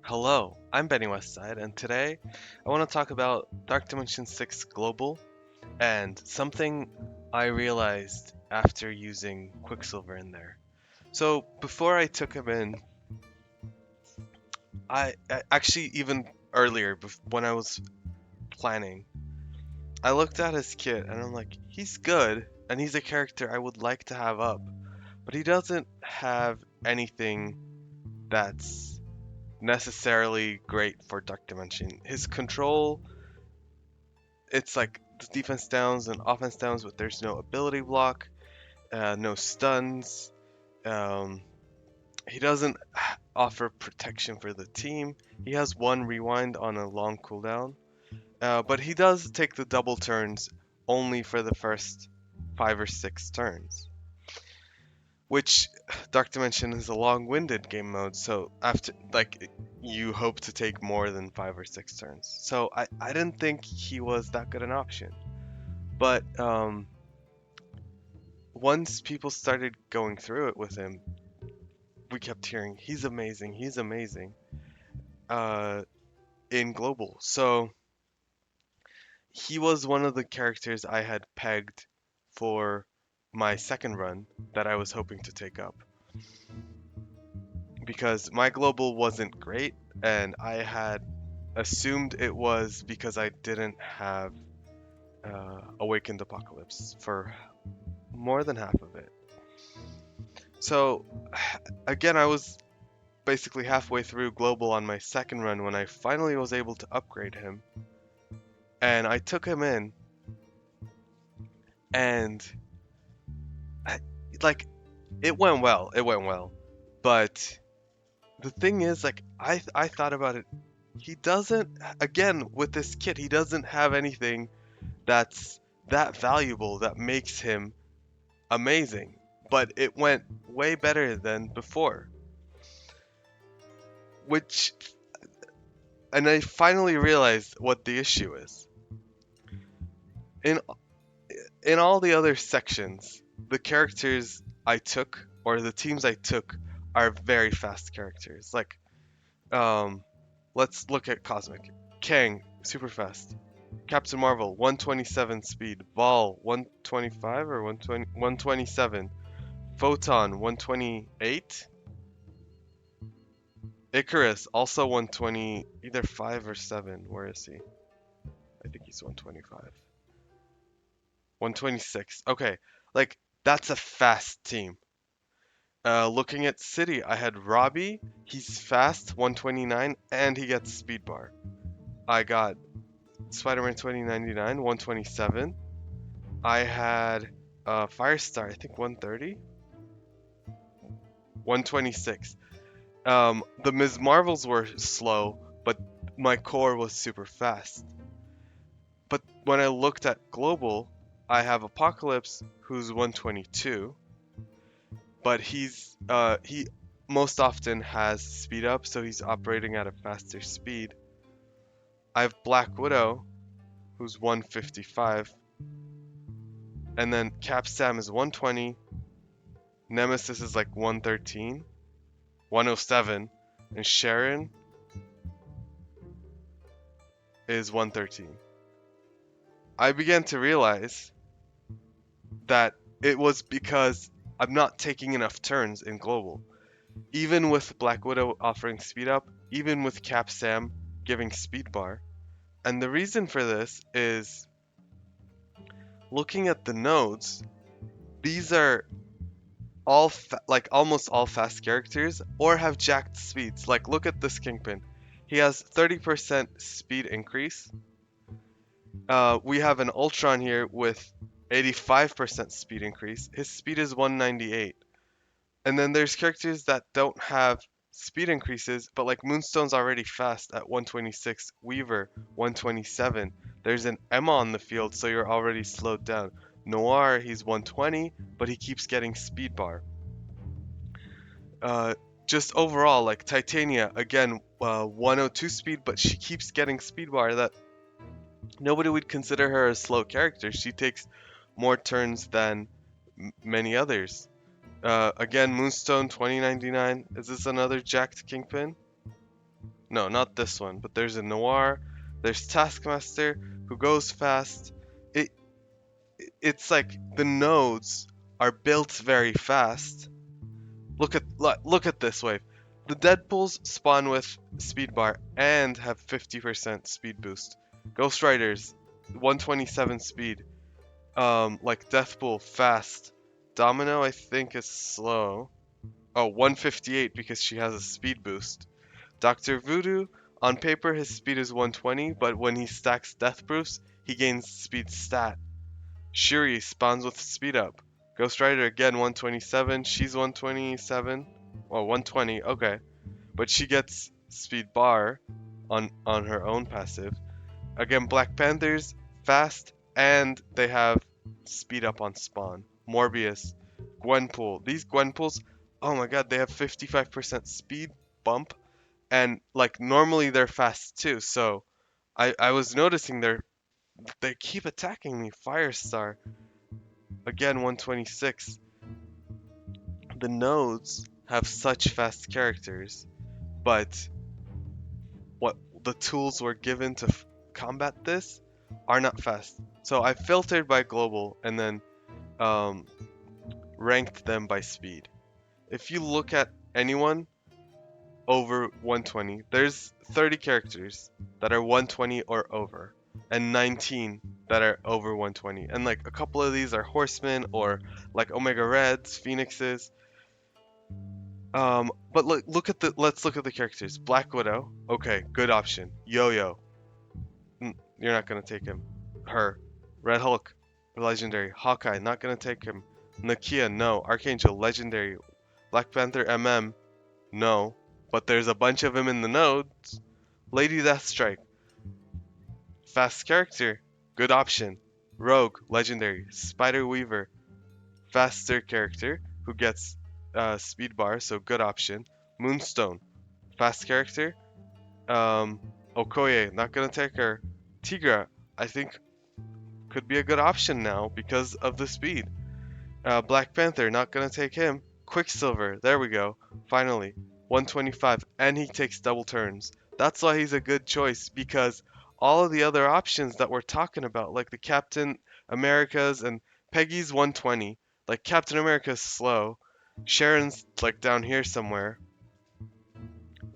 Hello, I'm Benny Westside, and today I want to talk about Dark Dimension 6 Global and something I realized after using Quicksilver in there. So, before I took him in, I actually, even earlier, when I was planning, I looked at his kit and I'm like, he's good, and he's a character I would like to have up, but he doesn't have anything that's necessarily great for Dark Dimension. His control, it's like the defense downs and offense downs, but there's no ability block, no stuns. Um, he doesn't offer protection for the team. He has one rewind on a long cooldown, but he does take the double turns only for the first 5 or 6 turns. Which Dark Dimension is a long-winded game mode, so after you hope to take more than 5 or 6 turns. So I didn't think he was that good an option. But once people started going through it with him, we kept hearing he's amazing uh, in global. So he was one of the characters I had pegged for my second run that I was hoping to take up because my global wasn't great, and I had assumed it was because I didn't have Awakened Apocalypse for more than half of it. So again, I was basically halfway through global on my second run when I finally was able to upgrade him, and I took him in, and I, like it went well. It went well, but the thing is, I thought about it. He doesn't, again, with this kit, he doesn't have anything that's that valuable that makes him amazing. But it went way better than before, which, and I finally realized what the issue is. In in all the other sections, the characters I took or the teams I took are very fast characters. Um, let's look at Cosmic. Kang, super fast. Captain Marvel, 127 speed. Ball, 125 or 120, 127. Photon, 128. Icarus, also 120, either 5 or 7. Where is he? I think he's 125. 126. Okay, that's a fast team. Looking at City, I had Robbie. He's fast, 129, and he gets speed bar. I got Spider-Man 2099, 127. I had Firestar, I think 130, 126. The Ms. Marvels were slow, but my core was super fast. But when I looked at global, I have Apocalypse, who's 122, but he most often has speed up, so he's operating at a faster speed. I have Black Widow, who's 155, and then Cap Sam is 120, Nemesis is like 113, 107, and Sharon is 113. I began to realize that it was because I'm not taking enough turns in global. Even with Black Widow offering speed up, even with Cap Sam giving speed bar. And the reason for this is looking at the nodes, these are all almost all fast characters or have jacked speeds. Like look at this Kingpin. He has 30% speed increase. We have an Ultron here with 85% speed increase. His speed is 198. And then there's characters that don't have speed increases, but like Moonstone's already fast at 126, Weaver 127. There's an Emma on the field, so you're already slowed down. Noir, he's 120, but he keeps getting speed bar. Uh, just overall, like Titania, again, 102 speed, but she keeps getting speed bar that nobody would consider her a slow character. She takes more turns than many others. Again, Moonstone 2099. Is this another jacked Kingpin? No, not this one, but there's a Noir. There's Taskmaster, who goes fast. It it's like the nodes are built very fast. Look at this wave. The Deadpools spawn with speed bar and have 50% speed boost. Ghost Riders, 127 speed. Like Deathpool, fast. Domino, I think, is slow. Oh, 158 because she has a speed boost. Dr. Voodoo, on paper his speed is 120, but when he stacks death proofs, he gains speed stat. Shuri spawns with speed up. Ghost Rider again 127, she's 127. Well, 120, okay. But she gets speed bar on her own passive. Again, Black Panthers, fast, and they have speed up on spawn. Morbius, Gwenpool. These Gwenpools, oh my god, they have 55% speed bump, and like normally they're fast too. So I was noticing they keep attacking me. Firestar, again 126. The nodes have such fast characters, but what the tools were given to combat this are not fast. So I filtered by global and then um, ranked them by speed. If you look at anyone over 120, there's 30 characters that are 120 or over, and 19 that are over 120. And like a couple of these are horsemen or like Omega Reds, Phoenixes. But let's look at the characters. Black Widow, okay, good option. Yo-Yo, you're not gonna take him. Her. Red Hulk, legendary. Hawkeye, not gonna take him. Nakia, no. Archangel, legendary. Black Panther, no. But there's a bunch of him in the nodes. Lady Deathstrike, fast character, good option. Rogue, legendary. Spider Weaver, faster character who gets speed bar, so good option. Moonstone, fast character. Okoye, not gonna take her. Tigra, I think could be a good option now because of the speed. Black Panther, not gonna take him. Quicksilver, there we go. Finally, 125, and he takes double turns. That's why he's a good choice because all of the other options that we're talking about, like the Captain Americas and Peggy's 120, like Captain America's slow. Sharon's like down here somewhere.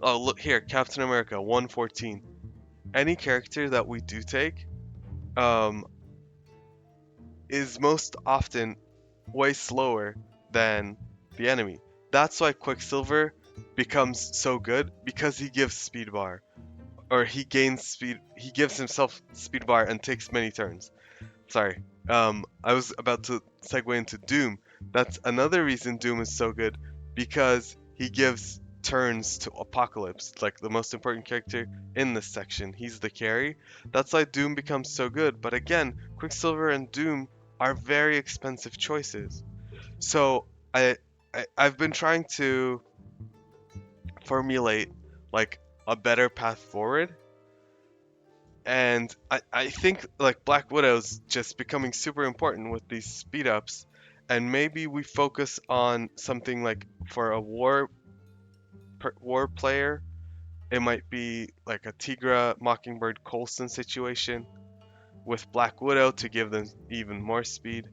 Oh, look here, Captain America 114. Any character that we do take, um, is most often way slower than the enemy. That's why Quicksilver becomes so good because he gives speed bar, or he gains speed. He gives himself speed bar and takes many turns. Sorry. I was about to segue into Doom. That's another reason Doom is so good because he gives turns to Apocalypse, like the most important character in this section. He's the carry. That's why Doom becomes so good. But again, Quicksilver and Doom are very expensive choices. So I've been trying to formulate like a better path forward, and I think like Black Widow's just becoming super important with these speed ups, and maybe we focus on something like for a war player, it might be like a Tigra Mockingbird Coulson situation with Black Widow to give them even more speed.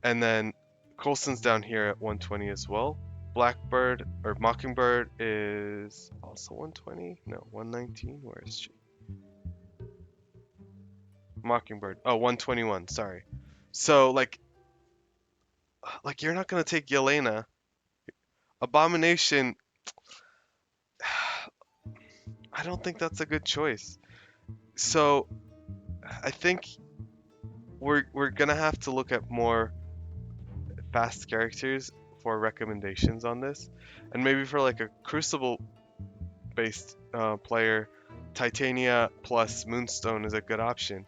And then Coulson's down here at 120 as well. Blackbird or Mockingbird is also 120? No, 119. Where is she? Mockingbird. Oh, 121. Sorry. So like you're not gonna take Yelena. Abomination. I don't think that's a good choice. So I think we're gonna have to look at more fast characters for recommendations on this, and maybe for like a Crucible based player, Titania plus Moonstone is a good option.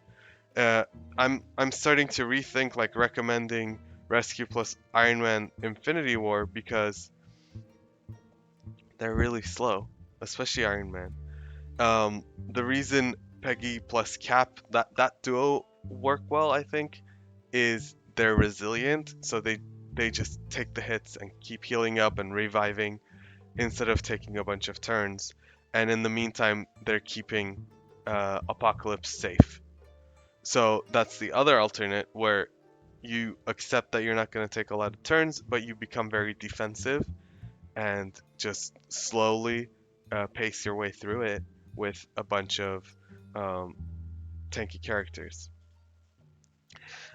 I'm starting to rethink like recommending Rescue plus Iron Man Infinity War because they're really slow, especially Iron Man. The reason Peggy plus Cap that duo work well, I think, is they're resilient, so they just take the hits and keep healing up and reviving instead of taking a bunch of turns. and in the meantime, they're keeping Apocalypse safe. So that's the other alternate where you accept that you're not going to take a lot of turns, but you become very defensive and just slowly pace your way through it with a bunch of um, tanky characters.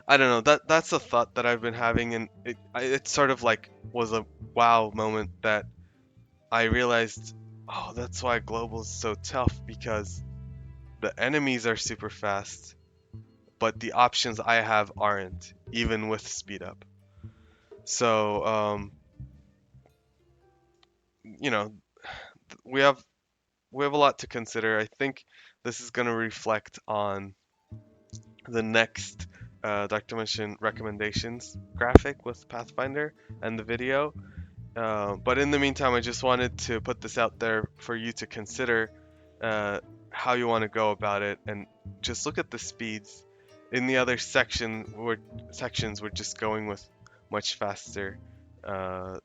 I don't know. That's a thought that I've been having, and it sort of like was a wow moment that I realized. Oh, that's why global is so tough, because the enemies are super fast, but the options I have aren't, even with speed up. So you know, we have a lot to consider. I think this is going to reflect on the next Dr. Mission recommendations graphic with Pathfinder and the video. But in the meantime, I just wanted to put this out there for you to consider uh, how you want to go about it, and just look at the speeds. In the other sections, we're just going with much faster uh,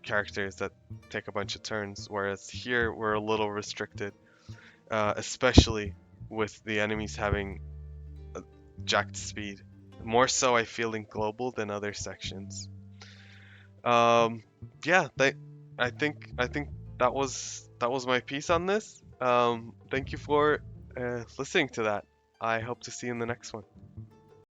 characters that take a bunch of turns, whereas here we're a little restricted, especially with the enemies having jacked speed. More so, I feel in global than other sections. Um, yeah, I think that was my piece on this. Thank you for listening to that. I hope to see you in the next one.